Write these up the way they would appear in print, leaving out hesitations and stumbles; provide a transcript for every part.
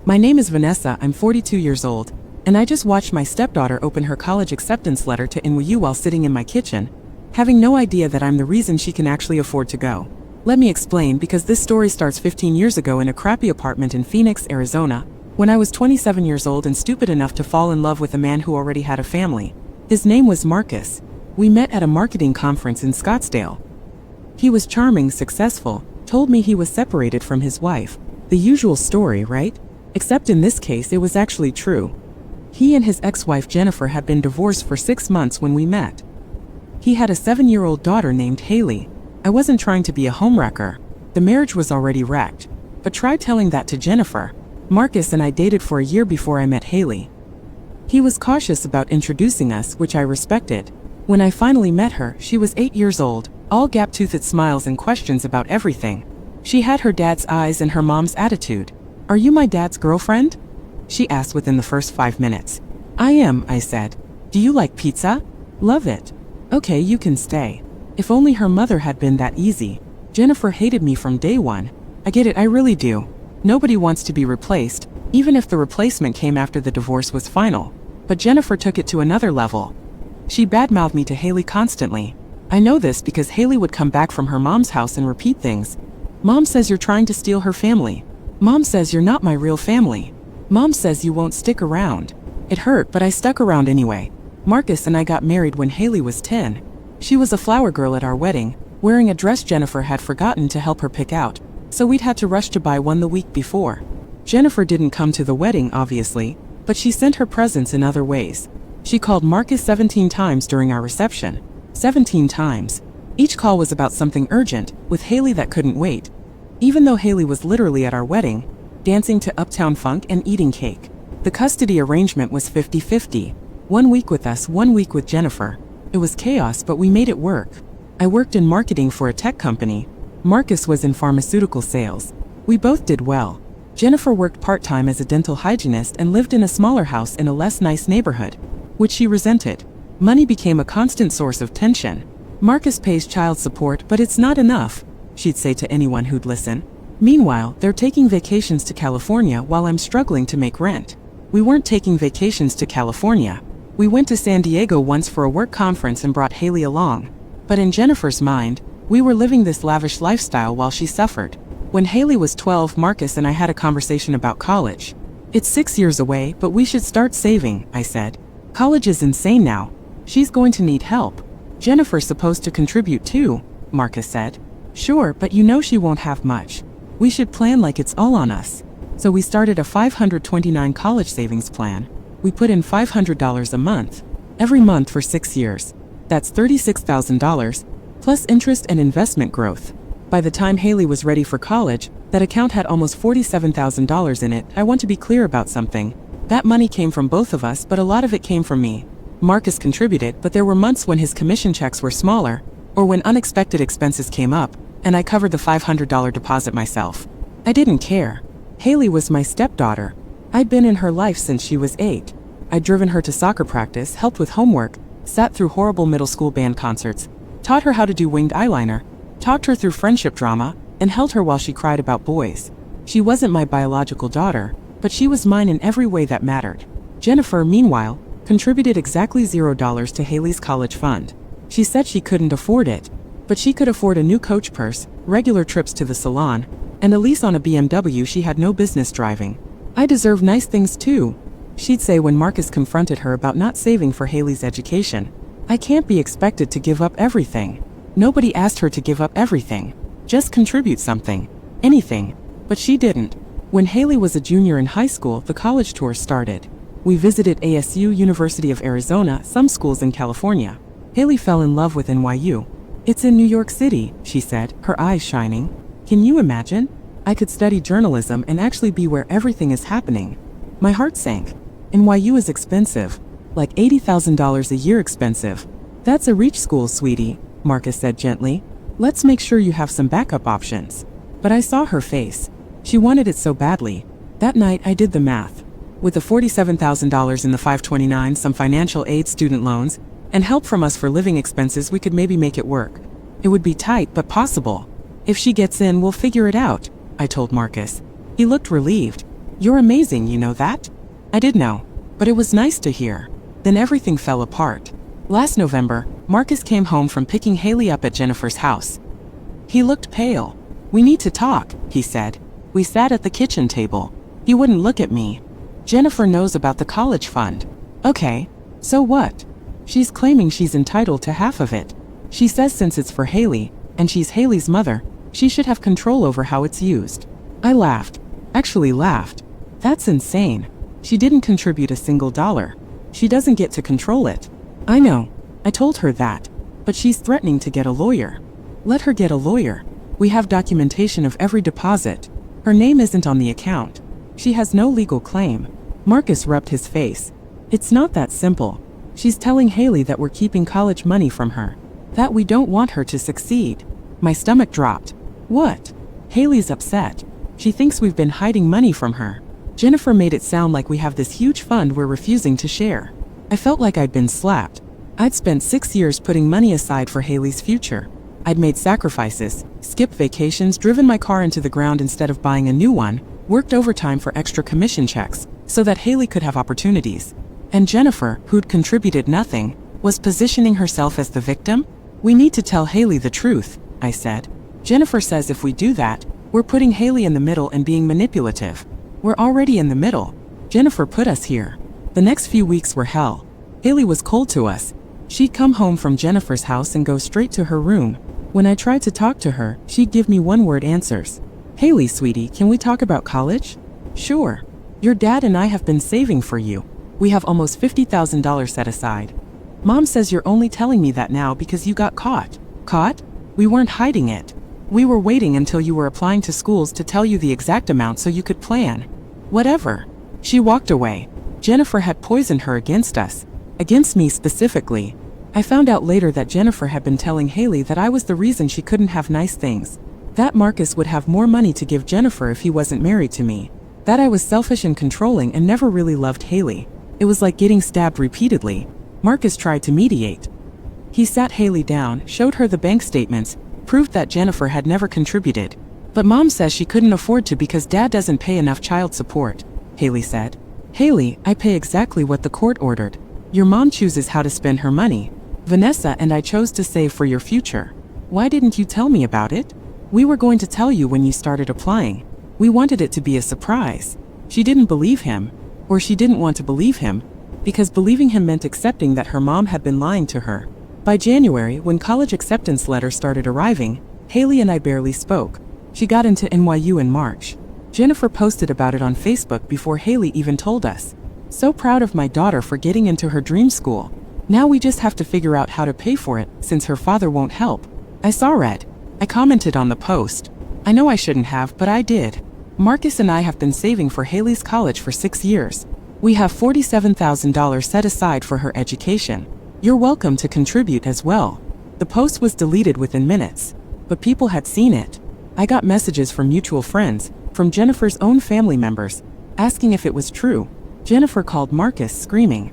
My name is Vanessa, I'm 42 years old, and I just watched my stepdaughter open her college acceptance letter to NYU while sitting in my kitchen, having no idea that I'm the reason she can actually afford to go. Let me explain, because this story starts 15 years ago in a crappy apartment in Phoenix, Arizona, when I was 27 years old and stupid enough to fall in love with a man who already had a family. His name was Marcus. We met at a marketing conference in Scottsdale. He was charming, successful, told me he was separated from his wife. The usual story, right? Except in this case it was actually true. He and his ex-wife Jennifer had been divorced for 6 months when we met. He had a 7-year-old daughter named Haley. I wasn't trying to be a homewrecker. The marriage was already wrecked. But try telling that to Jennifer. Marcus and I dated for a year before I met Haley. He was cautious about introducing us, which I respected. When I finally met her, she was 8 years old, all gap-toothed smiles and questions about everything. She had her dad's eyes and her mom's attitude. "Are you my dad's girlfriend?" she asked within the first 5 minutes. "I am," I said. "Do you like pizza?" "Love it." "Okay, you can stay." If only her mother had been that easy. Jennifer hated me from day one. I get it, I really do. Nobody wants to be replaced, even if the replacement came after the divorce was final. But Jennifer took it to another level. She badmouthed me to Haley constantly. I know this because Haley would come back from her mom's house and repeat things. "Mom says you're trying to steal her family. Mom says you're not my real family. Mom says you won't stick around." It hurt, but I stuck around anyway. Marcus and I got married when Haley was 10. She was a flower girl at our wedding, wearing a dress Jennifer had forgotten to help her pick out, so we'd had to rush to buy one the week before. Jennifer didn't come to the wedding, obviously, but she sent her presents in other ways. She called Marcus 17 times during our reception. 17 times. Each call was about something urgent, with Haley that couldn't wait. Even though Haley was literally at our wedding, dancing to Uptown Funk and eating cake. The custody arrangement was 50-50. 1 week with us, 1 week with Jennifer. It was chaos, but we made it work. I worked in marketing for a tech company. Marcus was in pharmaceutical sales. We both did well. Jennifer worked part-time as a dental hygienist and lived in a smaller house in a less nice neighborhood, which she resented. Money became a constant source of tension. "Marcus pays child support, but it's not enough," she'd say to anyone who'd listen. Meanwhile, they're taking vacations to California while I'm struggling to make rent. We weren't taking vacations to California. We went to San Diego once for a work conference and brought Haley along. But in Jennifer's mind, we were living this lavish lifestyle while she suffered. When Haley was 12, Marcus and I had a conversation about college. "It's 6 years away, but we should start saving," I said. "College is insane now. She's going to need help." "Jennifer's supposed to contribute too," Marcus said. "Sure, but you know she won't have much. We should plan like it's all on us." So we started a $529 college savings plan. We put in $500 a month, every month for 6 years. That's $36,000, plus interest and investment growth. By the time Haley was ready for college, that account had almost $47,000 in it. I want to be clear about something. That money came from both of us, but a lot of it came from me. Marcus contributed, but there were months when his commission checks were smaller, or when unexpected expenses came up, and I covered the $500 deposit myself. I didn't care. Haley was my stepdaughter. I'd been in her life since she was 8. I'd driven her to soccer practice, helped with homework, sat through horrible middle school band concerts, taught her how to do winged eyeliner, talked her through friendship drama, and held her while she cried about boys. She wasn't my biological daughter, but she was mine in every way that mattered. Jennifer, meanwhile, contributed exactly $0 to Haley's college fund. She said she couldn't afford it, but she could afford a new Coach purse, regular trips to the salon, and a lease on a BMW she had no business driving. "I deserve nice things too," she'd say when Marcus confronted her about not saving for Haley's education. "I can't be expected to give up everything." Nobody asked her to give up everything. Just contribute something. Anything. But she didn't. When Haley was a junior in high school, the college tour started. We visited ASU, University of Arizona, some schools in California. Haley fell in love with NYU. "It's in New York City," she said, her eyes shining. "Can you imagine? I could study journalism and actually be where everything is happening." My heart sank. NYU is expensive. Like $80,000 a year expensive. "That's a reach school, sweetie," Marcus said gently. "Let's make sure you have some backup options." But I saw her face. She wanted it so badly. That night I did the math. With the $47,000 in the 529, some financial aid, student loans, and help from us for living expenses, we could maybe make it work. It would be tight, but possible. "If she gets in, we'll figure it out," I told Marcus. He looked relieved. You're amazing, you know that? I did know, but it was nice to hear. Then everything fell apart. Last November, Marcus came home from picking Haley up at Jennifer's house. He looked pale. We need to talk, he said. We sat at the kitchen table. He wouldn't look at me. Jennifer knows about the college fund. Okay, so what? She's claiming she's entitled to half of it. She says since it's for Haley, and she's Haley's mother, she should have control over how it's used. I laughed. Actually laughed. That's insane. She didn't contribute a single dollar. She doesn't get to control it. I know. I told her that. But she's threatening to get a lawyer. Let her get a lawyer. We have documentation of every deposit. Her name isn't on the account. She has no legal claim. Marcus rubbed his face. It's not that simple. She's telling Haley that we're keeping college money from her. That we don't want her to succeed. My stomach dropped. What? Haley's upset. She thinks we've been hiding money from her. Jennifer made it sound like we have this huge fund we're refusing to share. I felt like I'd been slapped. I'd spent 6 years putting money aside for Haley's future. I'd made sacrifices, skipped vacations, driven my car into the ground instead of buying a new one, worked overtime for extra commission checks, so that Haley could have opportunities. And Jennifer, who'd contributed nothing, was positioning herself as the victim? We need to tell Haley the truth, I said. Jennifer says if we do that, we're putting Haley in the middle and being manipulative. We're already in the middle. Jennifer put us here. The next few weeks were hell. Haley was cold to us. She'd come home from Jennifer's house and go straight to her room. When I tried to talk to her, she'd give me one-word answers. Haley, sweetie, can we talk about college? Sure. Your dad and I have been saving for you. We have almost $50,000 set aside. Mom says you're only telling me that now because you got caught. Caught? We weren't hiding it. We were waiting until you were applying to schools to tell you the exact amount so you could plan. Whatever. She walked away. Jennifer had poisoned her against us. Against me specifically. I found out later that Jennifer had been telling Haley that I was the reason she couldn't have nice things. That Marcus would have more money to give Jennifer if he wasn't married to me. That I was selfish and controlling and never really loved Haley. It was like getting stabbed repeatedly. Marcus tried to mediate. He sat Haley down, showed her the bank statements, proved that Jennifer had never contributed. But Mom says she couldn't afford to because Dad doesn't pay enough child support, Haley said. Haley, I pay exactly what the court ordered. Your mom chooses how to spend her money. Vanessa and I chose to save for your future. Why didn't you tell me about it? We were going to tell you when you started applying. We wanted it to be a surprise. She didn't believe him. Or she didn't want to believe him. Because believing him meant accepting that her mom had been lying to her. By January, when college acceptance letters started arriving, Haley and I barely spoke. She got into NYU in March. Jennifer posted about it on Facebook before Haley even told us. So proud of my daughter for getting into her dream school. Now we just have to figure out how to pay for it, since her father won't help. I saw it. I commented on the post. I know I shouldn't have, but I did. Marcus and I have been saving for Haley's college for 6 years. We have $47,000 set aside for her education. You're welcome to contribute as well. The post was deleted within minutes, but people had seen it. I got messages from mutual friends, from Jennifer's own family members, asking if it was true. Jennifer called Marcus, screaming,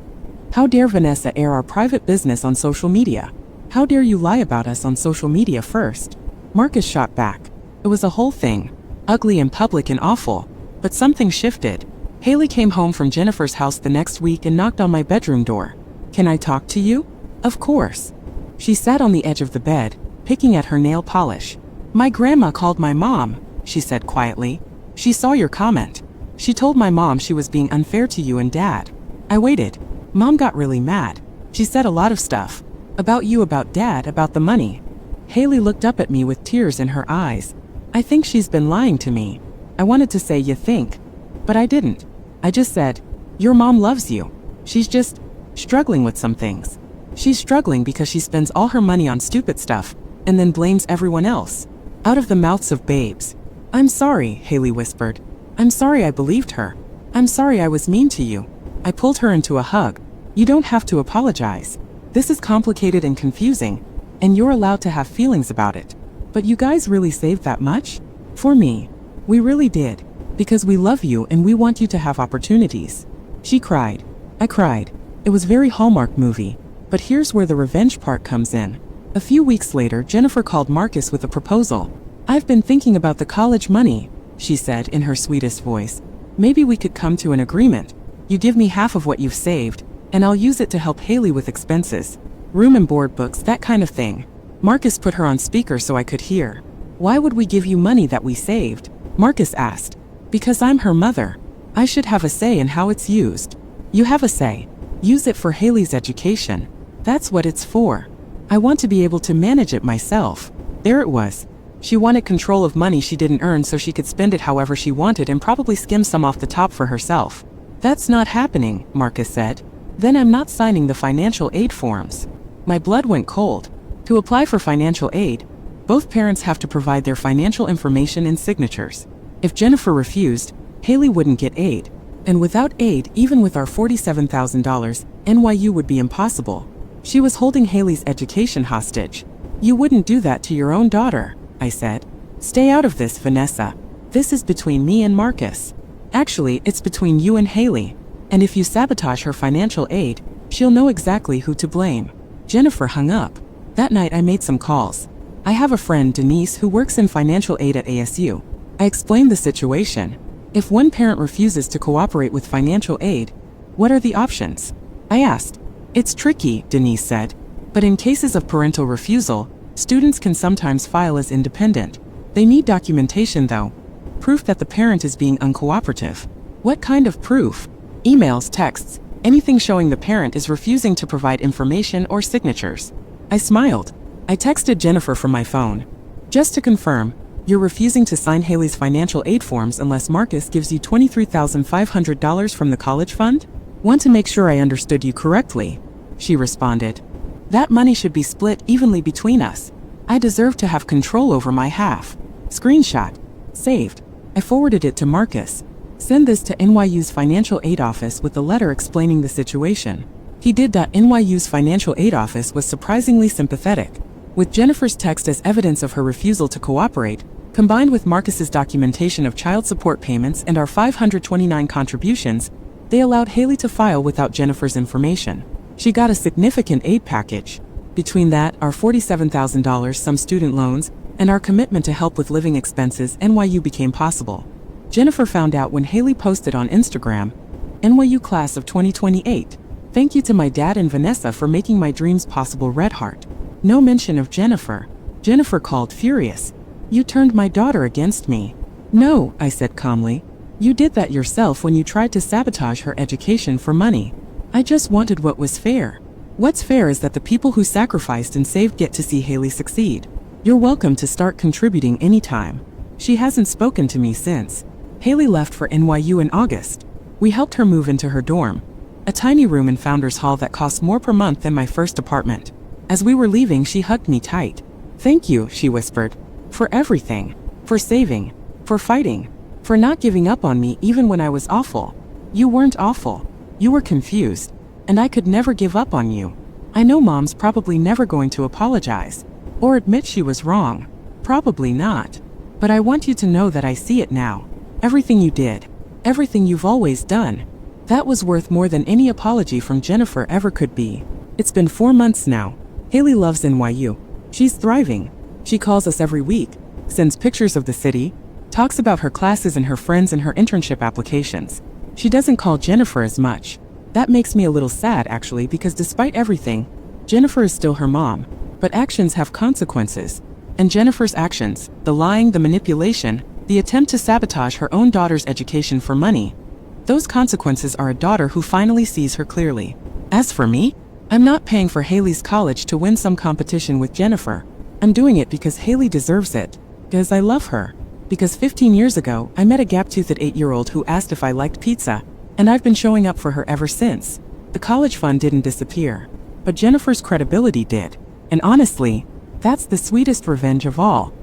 "How dare Vanessa air our private business on social media? How dare you lie about us on social media first?" Marcus shot back. It was a whole thing. Ugly and public and awful. But something shifted. Haley came home from Jennifer's house the next week and knocked on my bedroom door. "Can I talk to you?" "Of course." She sat on the edge of the bed, picking at her nail polish. "My grandma called my mom," she said quietly. "She saw your comment. She told my mom she was being unfair to you and Dad." I waited. Mom got really mad. She said a lot of stuff. About you, about Dad, about the money. Haley looked up at me with tears in her eyes. "I think she's been lying to me." I wanted to say, "You think?" But I didn't. I just said, "Your mom loves you. She's just struggling with some things. She's struggling because she spends all her money on stupid stuff, and then blames everyone else." Out of the mouths of babes. "I'm sorry," Haley whispered. "I'm sorry I believed her. I'm sorry I was mean to you." I pulled her into a hug. "You don't have to apologize. This is complicated and confusing, and you're allowed to have feelings about it. But you guys really saved that much? For me. We really did. Because we love you and we want you to have opportunities." She cried. I cried. It was very Hallmark movie. But here's where the revenge part comes in. A few weeks later, Jennifer called Marcus with a proposal. "I've been thinking about the college money," she said in her sweetest voice. Maybe we could come to an agreement. You give me half of what you've saved, and I'll use it to help Haley with expenses. Room and board, books, that kind of thing. Marcus put her on speaker so I could hear. Why would we give you money that we saved? Marcus asked. Because I'm her mother. I should have a say in how it's used. You have a say. Use it for Haley's education. That's what it's for. I want to be able to manage it myself. There it was. She wanted control of money she didn't earn so she could spend it however she wanted and probably skim some off the top for herself. That's not happening, Marcus said. Then I'm not signing the financial aid forms. My blood went cold. To apply for financial aid, both parents have to provide their financial information and signatures. If Jennifer refused, Haley wouldn't get aid. And without aid, even with our $47,000, NYU would be impossible. She was holding Haley's education hostage. You wouldn't do that to your own daughter, I said. Stay out of this, Vanessa. This is between me and Marcus. Actually, it's between you and Haley. And if you sabotage her financial aid, she'll know exactly who to blame. Jennifer hung up. That night I made some calls. I have a friend, Denise, who works in financial aid at ASU. I explained the situation. If one parent refuses to cooperate with financial aid, what are the options? I asked. It's tricky, Denise said. But in cases of parental refusal, students can sometimes file as independent. They need documentation though. Proof that the parent is being uncooperative. What kind of proof? Emails, texts, anything showing the parent is refusing to provide information or signatures. I smiled. I texted Jennifer from my phone. Just to confirm, you're refusing to sign Haley's financial aid forms unless Marcus gives you $23,500 from the college fund? Want to make sure I understood you correctly, she responded. That money should be split evenly between us. I deserve to have control over my half. Screenshot. Saved. I forwarded it to Marcus. Send this to NYU's financial aid office with a letter explaining the situation. He did that. NYU's financial aid office was surprisingly sympathetic. With Jennifer's text as evidence of her refusal to cooperate, combined with Marcus's documentation of child support payments and our 529 contributions, they allowed Haley to file without Jennifer's information. She got a significant aid package. Between that, our $47,000, some student loans, and our commitment to help with living expenses, NYU became possible. Jennifer found out when Haley posted on Instagram, NYU class of 2028. Thank you to my dad and Vanessa for making my dreams possible, Red Heart. No mention of Jennifer. Jennifer called furious. You turned my daughter against me. No, I said calmly. You did that yourself when you tried to sabotage her education for money. I just wanted what was fair. What's fair is that the people who sacrificed and saved get to see Haley succeed. You're welcome to start contributing anytime. She hasn't spoken to me since. Haley left for NYU in August. We helped her move into her dorm, a tiny room in Founders Hall that cost more per month than my first apartment. As we were leaving, she hugged me tight. Thank you, she whispered, for everything, for saving, for fighting, for not giving up on me even when I was awful. You weren't awful. You were confused, and I could never give up on you. I know Mom's probably never going to apologize or admit she was wrong. Probably not. But I want you to know that I see it now. Everything you did, everything you've always done, that was worth more than any apology from Jennifer ever could be. It's been 4 months now. Haley loves NYU. She's thriving. She calls us every week, sends pictures of the city, talks about her classes and her friends and her internship applications. She doesn't call Jennifer as much. That makes me a little sad actually, because despite everything, Jennifer is still her mom. But actions have consequences. And Jennifer's actions, the lying, the manipulation, the attempt to sabotage her own daughter's education for money, those consequences are a daughter who finally sees her clearly. As for me, I'm not paying for Haley's college to win some competition with Jennifer. I'm doing it because Haley deserves it. Because I love her. Because 15 years ago, I met a gap-toothed 8-year-old who asked if I liked pizza, and I've been showing up for her ever since. The college fund didn't disappear, but Jennifer's credibility did. And honestly, that's the sweetest revenge of all.